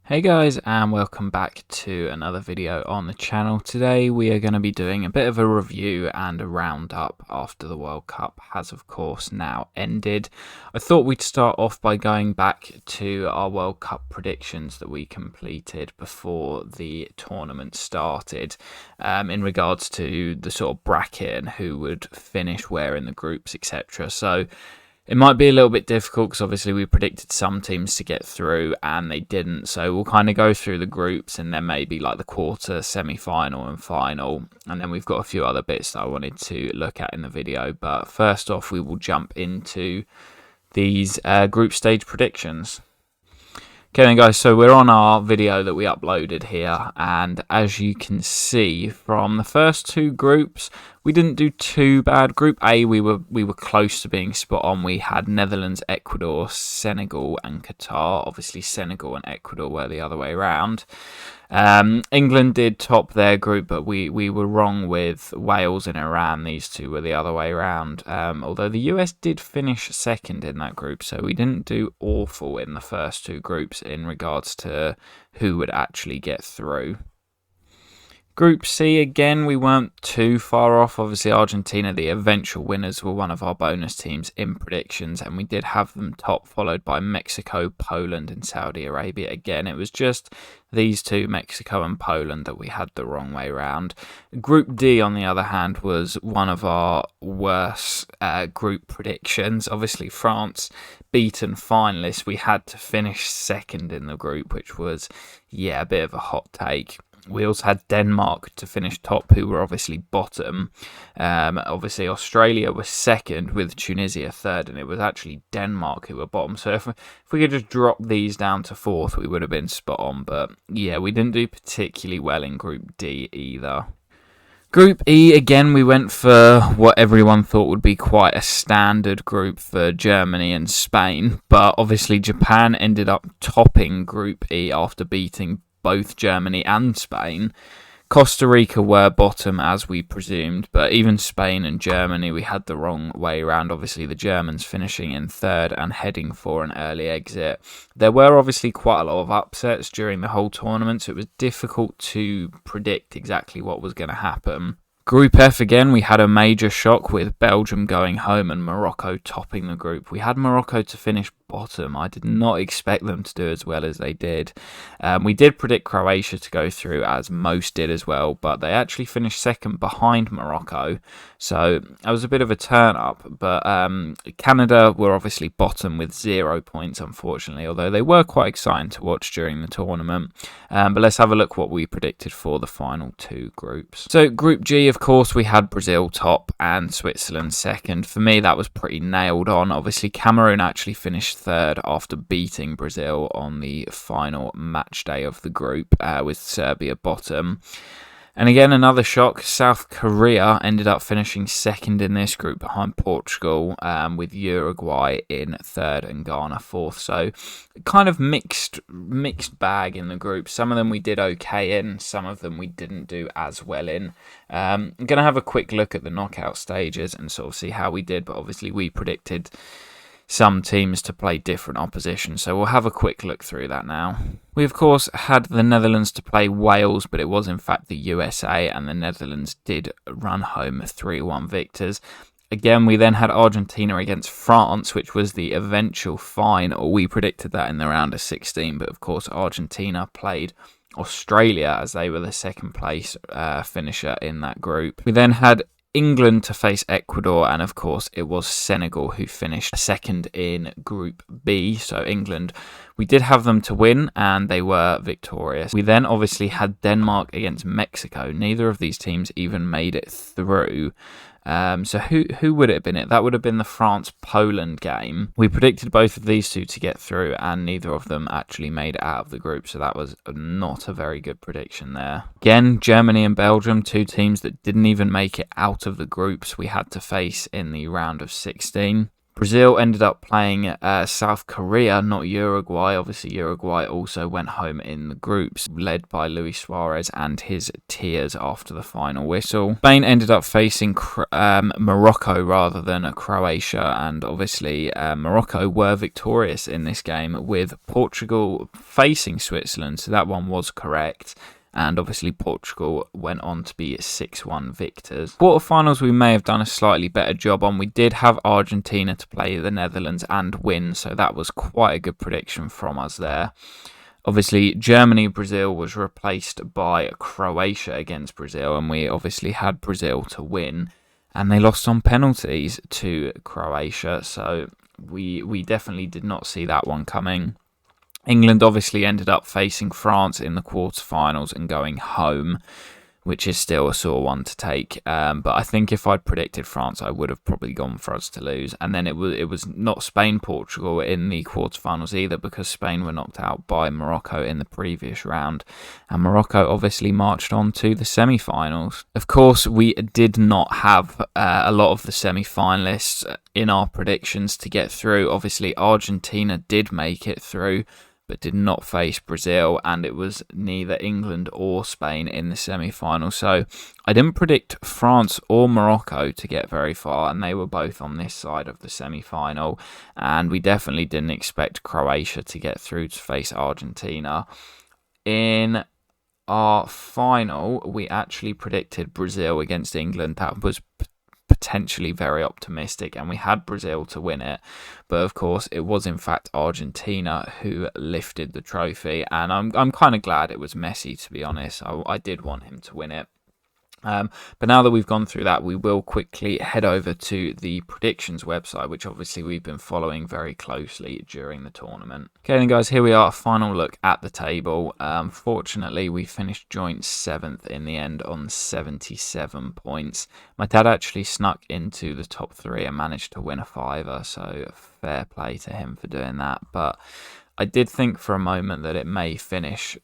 Hey guys, and welcome back to another video on the channel. Today we are going to be doing a bit of a review and a roundup after the World Cup has of course now ended. I thought we'd start off by going back to our World Cup predictions that we completed before the tournament started in regards to the sort of bracket and who would finish where in the groups, etc. So it might be a little bit difficult because obviously we predicted some teams to get through and they didn't. So we'll kind of go through the groups and then maybe like the quarter, semi-final and final. And then we've got a few other bits that I wanted to look at in the video. But first off, we will jump into these group stage predictions. Okay then guys, so we're on our video that we uploaded here, and as you can see from the first two groups, we didn't do too bad. Group A, we were close to being spot on. We had Netherlands, Ecuador, Senegal and Qatar. Obviously Senegal and Ecuador were the other way around. England did top their group, but we were wrong with Wales and Iran. These two were the other way around. Although the US did finish second in that group, so we didn't do awful in the first two groups in regards to who would actually get through. Group C, again, we weren't too far off. Obviously, Argentina, the eventual winners, were one of our bonus teams in predictions, and we did have them top, followed by Mexico, Poland, and Saudi Arabia. Again, it was just these two, Mexico and Poland, that we had the wrong way round. Group D, on the other hand, was one of our worst group predictions. Obviously, France, beaten finalists, we had to finish second in the group, which was, yeah, a bit of a hot take. We also had Denmark to finish top, who were obviously bottom. Obviously, Australia was second with Tunisia third, and it was actually Denmark who were bottom. So if we could just drop these down to fourth, we would have been spot on. But yeah, we didn't do particularly well in Group D either. Group E, again, we went for what everyone thought would be quite a standard group for Germany and Spain. But obviously, Japan ended up topping Group E after beating both Germany and Spain. Costa Rica were bottom as we presumed, but even Spain and Germany we had the wrong way around. Obviously the Germans finishing in third and heading for an early exit. There were obviously quite a lot of upsets during the whole tournament, so it was difficult to predict exactly what was going to happen. Group F, again, we had a major shock with Belgium going home and Morocco topping the group. We had Morocco to finish bottom. I did not expect them to do as well as they did. We did predict Croatia to go through, as most did as well, but they actually finished second behind Morocco. So that was a bit of a turn up. But Canada were obviously bottom with 0 points, unfortunately, although they were quite exciting to watch during the tournament. But let's have a look what we predicted for the final two groups. So Group G, of course, we had Brazil top and Switzerland second. For me, that was pretty nailed on. Obviously, Cameroon actually finished third after beating Brazil on the final match day of the group, with Serbia bottom. And again, another shock, South Korea ended up finishing second in this group behind Portugal, with Uruguay in third and Ghana fourth. So kind of mixed bag in the group. Some of them we did okay in, some of them we didn't do as well in. I'm going to have a quick look at the knockout stages and sort of see how we did, but obviously we predicted some teams to play different opposition, so we'll have a quick look through that now. We of course had the Netherlands to play Wales, but it was in fact the USA, and the Netherlands did run home 3-1 victors. Again, we then had Argentina against France, which was the eventual final. We predicted that in the round of 16, but of course Argentina played Australia as they were the second place finisher in that group. We then had England to face Ecuador, and of course it was Senegal who finished second in Group B. So England, we did have them to win and they were victorious. We then obviously had Denmark against Mexico. Neither of these teams even made it through. So who would it have been? That would have been the France-Poland game. We predicted both of these two to get through, and neither of them actually made it out of the group, so that was not a very good prediction there. Again, Germany and Belgium, two teams that didn't even make it out of the groups we had to face in the round of 16. Brazil ended up playing South Korea, not Uruguay. Obviously, Uruguay also went home in the groups, led by Luis Suarez and his tears after the final whistle. Spain ended up facing Morocco rather than Croatia, and obviously Morocco were victorious in this game, with Portugal facing Switzerland, so that one was correct. And obviously Portugal went on to be 6-1 victors. Quarterfinals we may have done a slightly better job on. We did have Argentina to play the Netherlands and win, so that was quite a good prediction from us there. Obviously, Germany-Brazil was replaced by Croatia against Brazil, and we obviously had Brazil to win, and they lost on penalties to Croatia, so we definitely did not see that one coming. England obviously ended up facing France in the quarterfinals and going home, which is still a sore one to take. But I think if I'd predicted France, I would have probably gone for us to lose. And then it was not Spain-Portugal in the quarterfinals either, because Spain were knocked out by Morocco in the previous round. And Morocco obviously marched on to the semi-finals. Of course, we did not have a lot of the semi-finalists in our predictions to get through. Obviously, Argentina did make it through, but did not face Brazil, and it was neither England or Spain in the semi-final. So I didn't predict France or Morocco to get very far, and they were both on this side of the semi-final, and we definitely didn't expect Croatia to get through to face Argentina. In our final, we actually predicted Brazil against England. That was potentially very optimistic, and we had Brazil to win it, but of course it was in fact Argentina who lifted the trophy, and I'm kind of glad it was Messi, to be honest. I did want him to win it. But now that we've gone through that, we will quickly head over to the predictions website, which obviously we've been following very closely during the tournament. Okay then guys, here we are, final look at the table. Fortunately, we finished joint 7th in the end on 77 points. My dad actually snuck into the top 3 and managed to win a fiver, so fair play to him for doing that. But I did think for a moment that it may finish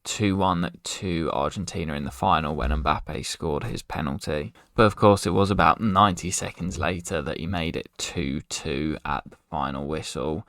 2-1 to Argentina in the final when Mbappe scored his penalty. But of course it was about 90 seconds later that he made it 2-2 at the final whistle.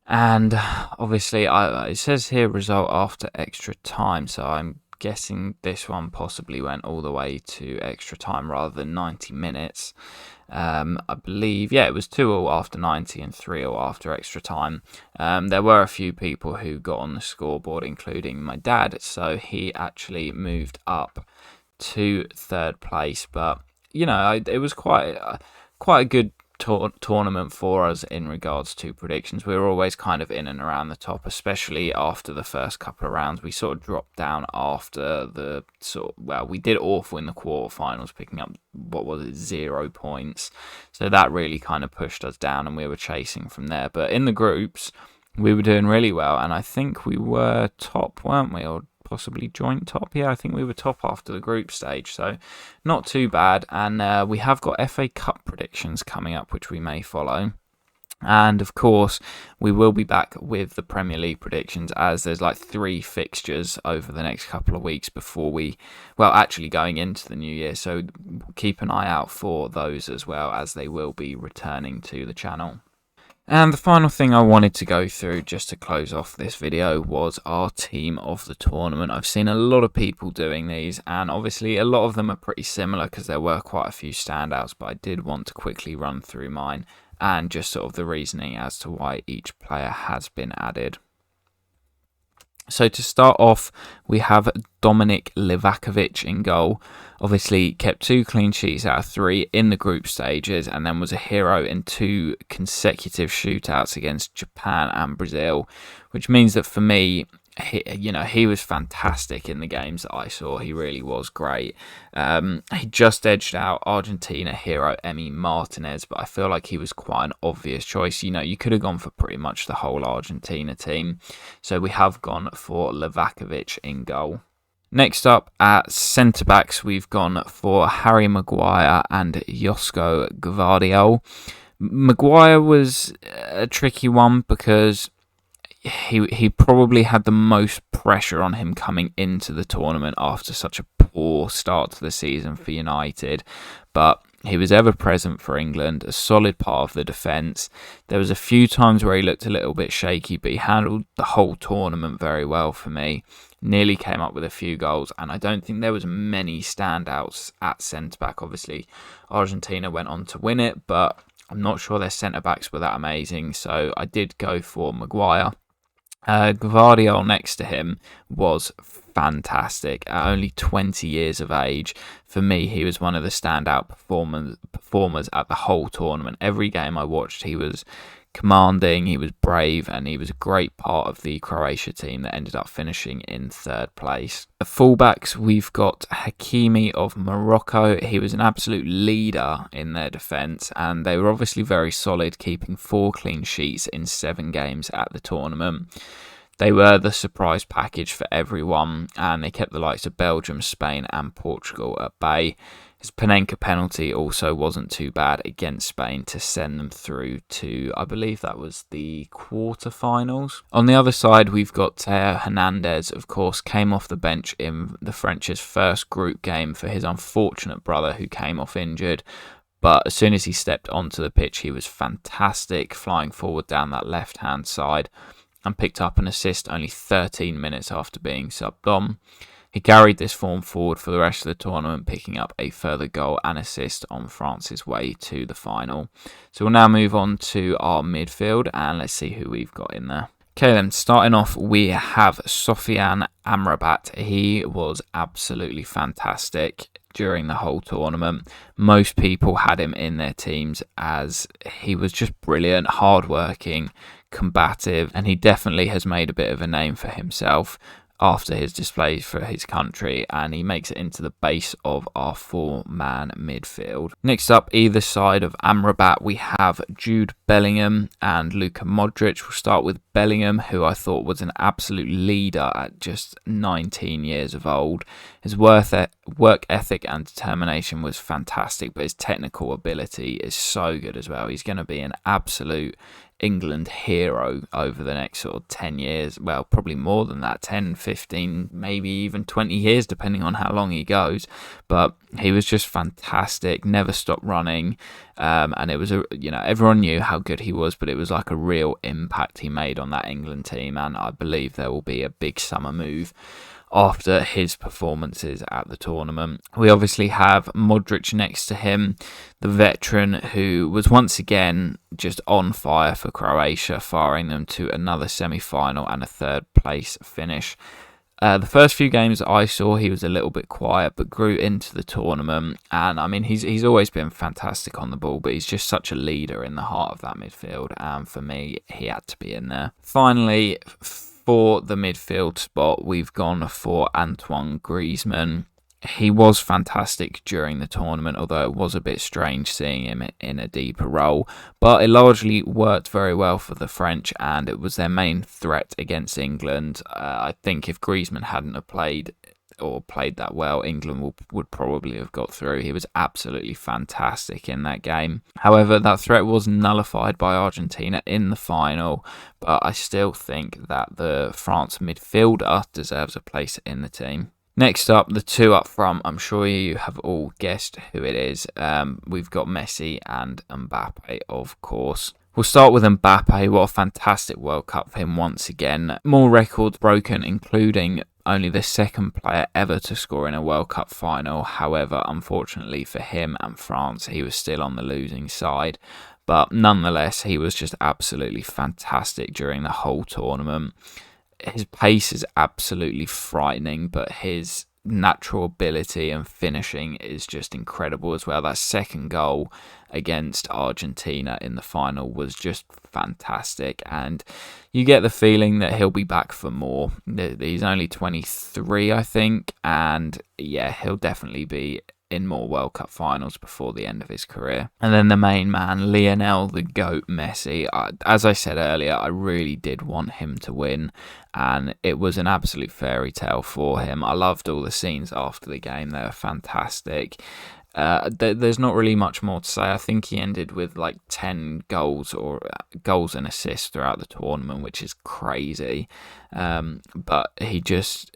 And obviously it says here result after extra time, so I'm guessing this one possibly went all the way to extra time rather than 90 minutes. I believe, yeah, it was 2-2 after 90 and 3-2 after extra time. There were a few people who got on the scoreboard, including my dad, so he actually moved up to 3rd place. But you know, it was quite a good tournament for us in regards to predictions. We were always kind of in and around the top, especially after the first couple of rounds. We sort of dropped down after the we did awful in the quarterfinals, picking up 0 points, so that really kind of pushed us down, and we were chasing from there. But in the groups we were doing really well, and I think we were top, weren't we, or possibly joint top? Yeah, I think we were top after the group stage, so not too bad. And we have got FA Cup predictions coming up, which we may follow. And of course, we will be back with the Premier League predictions, as there's like 3 fixtures over the next couple of weeks before actually going into the new year. So keep an eye out for those as well, as they will be returning to the channel. And the final thing I wanted to go through just to close off this video was our team of the tournament. I've seen a lot of people doing these, and obviously a lot of them are pretty similar because there were quite a few standouts, but I did want to quickly run through mine and just sort of the reasoning as to why each player has been added. So to start off, we have Dominik Livakovic in goal. Obviously kept 2 clean sheets out of 3 in the group stages, and then was a hero in 2 consecutive shootouts against Japan and Brazil, which means that for me, he was fantastic in the games that I saw. He really was great. He just edged out Argentina hero Emi Martinez, but I feel like he was quite an obvious choice. You could have gone for pretty much the whole Argentina team. So we have gone for Livakovic in goal. Next up at centre-backs, we've gone for Harry Maguire and Josko Gvardiol. Maguire was a tricky one because he probably had the most pressure on him coming into the tournament after such a poor start to the season for United. But He was ever present for England, a solid part of the defence. There was a few times where he looked a little bit shaky, but he handled the whole tournament very well for me. Nearly came up with a few goals, and I don't think there was many standouts at centre-back. Obviously, Argentina went on to win it, but I'm not sure their centre-backs were that amazing, so I did go for Maguire. Gvardiol next to him was fantastic at only 20 years of age. For me, he was one of the standout performers at the whole tournament. Every game I watched, he was commanding, he was brave, and he was a great part of the Croatia team that ended up finishing in third place. At fullbacks, we've got Hakimi of Morocco. He was an absolute leader in their defence, and they were obviously very solid, keeping 4 clean sheets in 7 games at the tournament. They were the surprise package for everyone, and they kept the likes of Belgium, Spain and Portugal at bay. His Panenka penalty also wasn't too bad against Spain to send them through to, I believe that was the quarterfinals. On the other side, we've got Theo Hernandez, of course, came off the bench in the French's first group game for his unfortunate brother who came off injured. But as soon as he stepped onto the pitch, he was fantastic, flying forward down that left-hand side, and picked up an assist only 13 minutes after being subbed on. He carried this form forward for the rest of the tournament, picking up a further goal and assist on France's way to the final. So we'll now move on to our midfield, and let's see who we've got in there. Okay then, starting off, we have Sofiane Amrabat. He was absolutely fantastic during the whole tournament. Most people had him in their teams as he was just brilliant, hardworking, combative, and he definitely has made a bit of a name for himself after his displays for his country, and he makes it into the base of our 4-man midfield. Next up, either side of Amrabat, we have Jude Bellingham and Luka Modric. We'll start with Bellingham, who I thought was an absolute leader at just 19 years of old. His work ethic and determination was fantastic, but his technical ability is so good as well. He's going to be an absolute England hero over the next sort of 10 years, well, probably more than that, 10, 15, maybe even 20 years, depending on how long he goes. But he was just fantastic, never stopped running, and it was, everyone knew how good he was, but it was like a real impact he made on that England team, and I believe there will be a big summer move after his performances at the tournament. We obviously have Modric next to him, the veteran who was once again just on fire for Croatia, firing them to another semi-final and a third place finish. The first few games I saw, he was a little bit quiet, but grew into the tournament. And I mean, he's always been fantastic on the ball, but he's just such a leader in the heart of that midfield. And for me, he had to be in there. Finally, for the midfield spot, we've gone for Antoine Griezmann. He was fantastic during the tournament, although it was a bit strange seeing him in a deeper role. But it largely worked very well for the French, and it was their main threat against England. I think if Griezmann hadn't have played that well, England would probably have got through. He was absolutely fantastic in that game. However, that threat was nullified by Argentina in the final, but I still think that the France midfielder deserves a place in the team. Next up, the two up front. I'm sure you have all guessed who it is. We've got Messi and Mbappe, of course. We'll start with Mbappe. What a fantastic World Cup for him once again. More records broken, including only the second player ever to score in a World Cup final. However, unfortunately for him and France, he was still on the losing side. But nonetheless, he was just absolutely fantastic during the whole tournament. His pace is absolutely frightening, but his natural ability and finishing is just incredible as well. That second goal against Argentina in the final was just fantastic, and you get the feeling that he'll be back for more. He's only 23, I think, and yeah, he'll definitely be in more World Cup finals before the end of his career. And then the main man, Lionel the GOAT Messi. As I said earlier, I really did want him to win, and it was an absolute fairy tale for him. I loved all the scenes after the game. They were fantastic. There's not really much more to say. I think he ended with like 10 goals and assists throughout the tournament, which is crazy. But he just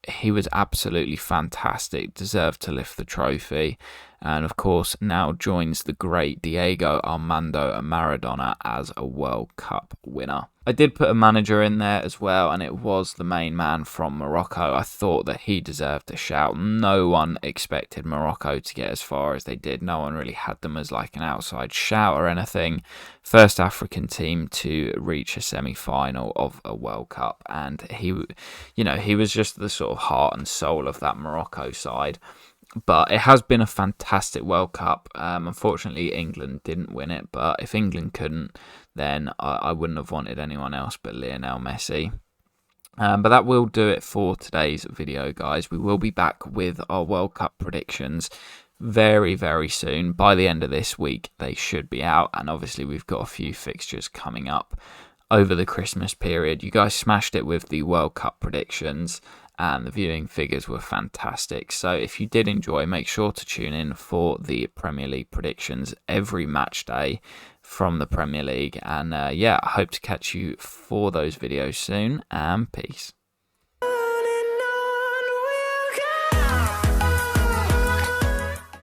he was absolutely fantastic, deserved to lift the trophy, and of course now joins the great Diego Armando Maradona as a World Cup winner. I did put a manager in there as well, and it was the main man from Morocco. I thought that he deserved a shout. No one expected Morocco to get as far as they did. No one really had them as like an outside shout or anything. First African team to reach a semi-final of a World Cup, and he was just the sort of heart and soul of that Morocco side. But it has been a fantastic World Cup. Unfortunately, England didn't win it, but if England couldn't, then I wouldn't have wanted anyone else but Lionel Messi. But that will do it for today's video, guys. We will be back with our World Cup predictions very, very soon. By the end of this week, they should be out. And obviously, we've got a few fixtures coming up over the Christmas period. You guys smashed it with the World Cup predictions, and the viewing figures were fantastic. So if you did enjoy, make sure to tune in for the Premier League predictions every match day from the Premier League. And I hope to catch you for those videos soon, and peace.